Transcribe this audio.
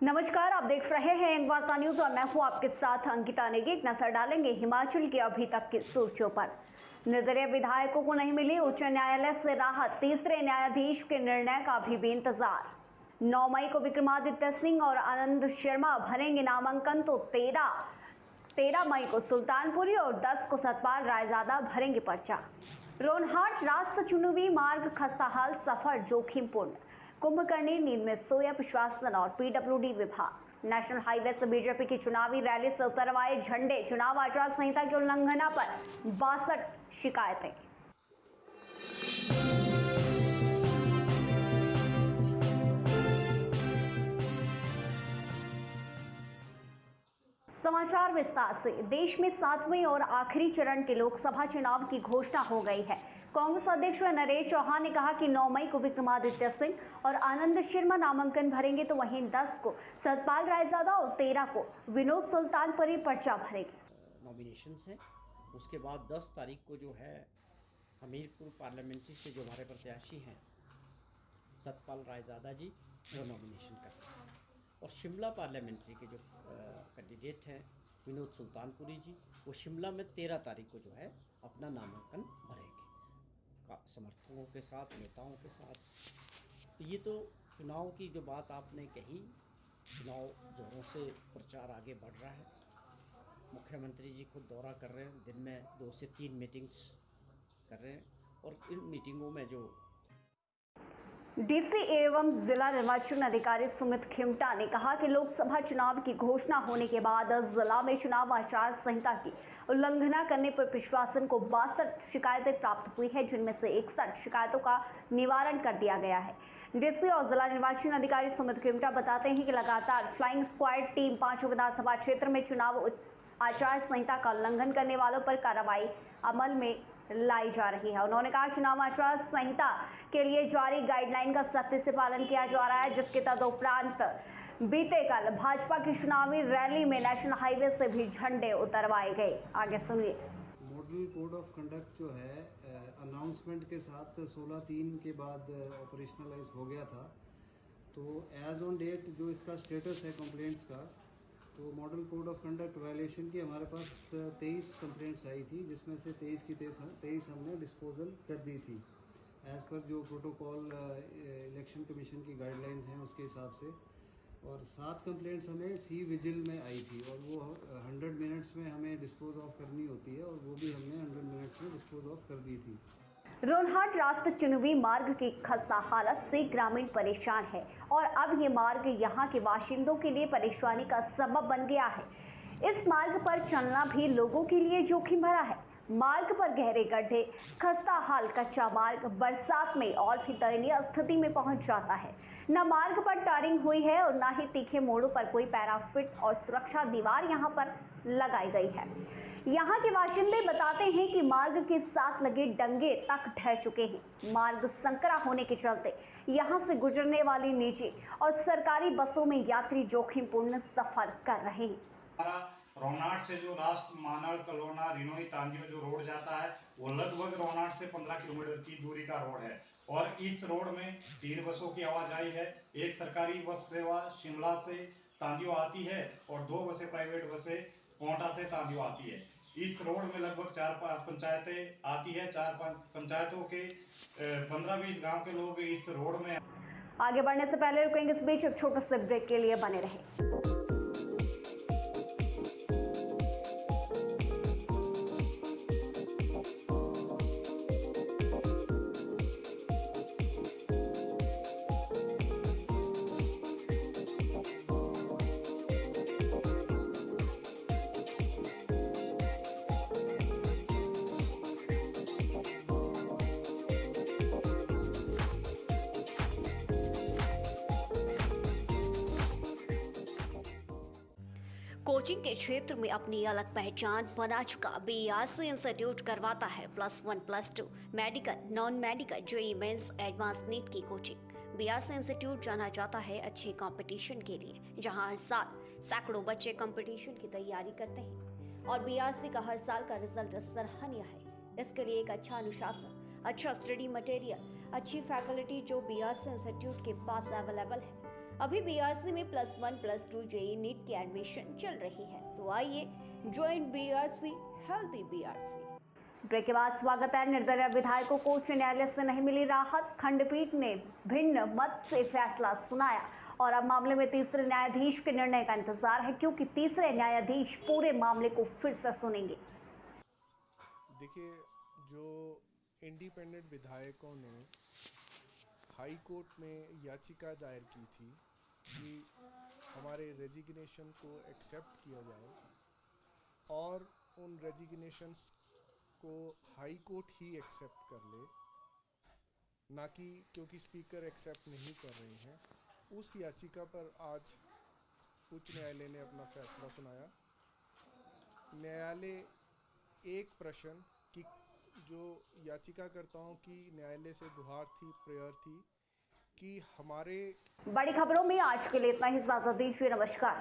नमस्कार, आप देख रहे हैं यंग वार्ता न्यूज और मैं हूं आपके साथ अंकिता नेगी। एक नजर डालेंगे हिमाचल की अभी तक की सुर्खियों पर। निर्दलीय विधायकों को नहीं मिली उच्च न्यायालय से राहत, तीसरे न्यायाधीश के निर्णय का भी इंतजार। 9 मई को विक्रमादित्य सिंह और आनंद शर्मा भरेंगे नामांकन, तो 13 मई को सुल्तानपुरी और 10 को सतपाल रायजादा भरेंगे पर्चा। रोनहाट रास्ता चुनावी मार्ग खस्ताहाल, सफर जोखिमपूर्ण। कुंभकर्णी नींद में सोया प्रशासन और पीडब्ल्यूडी विभाग। नेशनल हाईवे से बीजेपी की चुनावी रैली से उतरवाए झंडे, चुनाव आचार संहिता के उल्लंघना पर 62 शिकायतें। समाचार विस्तार से। देश में 7वें और आखिरी चरण के लोकसभा चुनाव की घोषणा हो गई है। कांग्रेस अध्यक्ष नरेश चौहान ने कहा कि 9 मई को विक्रमादित्य सिंह और आनंद शर्मा नामांकन भरेंगे, तो वहीं 10 को सतपाल रायजादा और 13 को विनोद सुल्तानपुरी पर्चा भरेंगे। नॉमिनेशंस हैं। उसके बाद 10 तारीख को जो है हमीरपुर पार्लियामेंट्री से जो हमारे प्रत्याशी हैं सतपाल रायजादा जी वो नॉमिनेशन करते हैं, और शिमला पार्लियामेंट्री के जो कैंडिडेट हैं विनोद सुल्तानपुरी जी, वो शिमला में 13 तारीख को जो है अपना नामांकन भरेंगे समर्थकों के साथ, नेताओं के साथ। तो ये तो चुनाव की जो बात आपने कही, चुनाव जोरों से प्रचार आगे बढ़ रहा है। मुख्यमंत्री जी खुद दौरा कर रहे हैं, दिन में 2 से 3 मीटिंग्स कर रहे हैं, और इन मीटिंगों में जो डीसी एवं जिला निर्वाचन अधिकारी सुमित खिमटा ने कहा कि लोकसभा चुनाव की घोषणा होने के बाद जिला में चुनाव आचार संहिता की उल्लंघना करने पर प्रशासन को 62 शिकायतें प्राप्त हुई है, जिनमें से 61 शिकायतों का निवारण कर दिया गया है। डीसी और जिला निर्वाचन अधिकारी सुमित खिमटा बताते हैं कि लगातार फ्लाइंग स्क्वाड टीम 5 विधानसभा क्षेत्र में चुनाव आचार संहिता का उल्लंघन करने वालों पर कार्रवाई अमल में लाई जा रही है। उन्होंने कहा चुनाव आचार संहिता के लिए जारी गाइडलाइन का सख्ती से पालन किया जा रहा है, जिसके तदुपरांत बीते कल भाजपा की चुनावी रैली में नेशनल हाईवे से भी झंडे उतरवाए गए। आगे सुनिए। मॉडल कोड ऑफ कंडक्ट जो है अनाउंसमेंट के साथ 16/3 के बाद ऑपरेशनलाइज हो गया था। तो एज ऑन डेट जो इसका स्टेटस है कंप्लेंट्स का, तो model code of conduct violation की हमारे पास 23 कंप्लेंट्स आई थी, जिसमें से 23 की 23 हमने डिस्पोजल कर दी थी एज़ पर जो प्रोटोकॉल इलेक्शन कमीशन की गाइडलाइंस हैं उसके हिसाब से। और 7 कंप्लेंट्स हमें सी विजिल में आई थी, और वो 100 मिनट्स में हमें डिस्पोज ऑफ करनी होती है, और वो भी हमने 100 मिनट्स में डिस्पोज ऑफ कर दी थी। रोनहाट रास्ता चुनावी मार्ग की खस्ता हालत से ग्रामीण परेशान है, और अब ये मार्ग यहाँ के बाशिंदों के लिए परेशानी का सबब बन गया है। इस मार्ग पर चलना भी लोगों के लिए जोखिम भरा है। मार्ग पर गहरे गड्ढे, खस्ता हाल कच्चा मार्ग बरसात में और भी दयनीय स्थिति में पहुंच जाता है। न मार्ग पर टारिंग हुई है और न ही तीखे मोड़ों पर कोई पैराफिट और सुरक्षा दीवार यहाँ पर लगाई गई है। यहाँ के बाशिंदे बताते हैं कि मार्ग के साथ लगे डंगे तक ढह चुके हैं। मार्ग संकरा होने के चलते यहाँ से गुजरने वाली निजी और सरकारी बसों में यात्री जोखिमपूर्ण सफर कर रहे हैं। रोनाट से जो राष्ट्र मानड़ कलोना रिनोई तांदियो जो रोड जाता है, वो लगभग रोनाट से 15 किलोमीटर की दूरी का रोड है, और इस रोड में 3 बसों की आवाजाही है। एक सरकारी बस सेवा शिमला से तांदियो आती है, और 2 बसें प्राइवेट बसें कोंटा से तांदियो आती है। इस रोड में लगभग 4-5 पंचायतें आती है। 4-5 पंचायतों के 15-20 गांव के लोग इस रोड में। आगे बढ़ने से पहले रुकेंगे, इस बीच एक छोटे से ब्रेक के लिए बने रहे। कोचिंग के क्षेत्र में अपनी अलग पहचान बना चुका बीआरसी इंस्टीट्यूट करवाता है +1 +2 medical, non medical, JEE mains, advance NEET की कोचिंग। बीआरसी इंस्टीट्यूट जाना जाता है अच्छे कंपटीशन के लिए, जहां हर साल सैकड़ों बच्चे कंपटीशन की तैयारी करते हैं, और बीआरसी का हर साल का रिजल्ट सराहनीय है। इसके लिए एक अच्छा अनुशासन, अच्छा स्टडी मटेरियल, अच्छी फैकल्टी जो बीआरसी इंस्टीट्यूट के पास अवेलेबल है। अभी बीआरसी में +1 +2 जेईई नीट की एडमिशन चल रही है, तो आइए join BRC, healthy BRC. Break के बाद स्वागत है। निर्दलीय विधायकों को उच्च न्यायालय से नहीं मिली राहत, खंडपीठ ने भिन्न मत से फैसला सुनाया और अब मामले में तीसरे न्यायाधीश के निर्णय का इंतजार है, क्योंकि तीसरे न्यायाधीश पूरे मामले को फिर से सुनेंगे। देखिए, जो इंडिपेंडेंट विधायकों ने हाई कोर्ट में याचिका दायर की थी कि हमारे रेजिग्नेशन को एक्सेप्ट किया जाए और उन रेजिग्नेशंस को हाई कोर्ट ही एक्सेप्ट कर ले, ना कि क्योंकि स्पीकर एक्सेप्ट नहीं कर रहे हैं, उस याचिका पर आज उच्च न्यायालय ने अपना फैसला सुनाया। न्यायालय एक प्रश्न कि जो याचिकाकर्ताओं की न्यायालय से गुहार थी, प्रेयर थी कि हमारे बड़ी खबरों में आज के लिए इतना ही। इजाजत दीजिए, नमस्कार।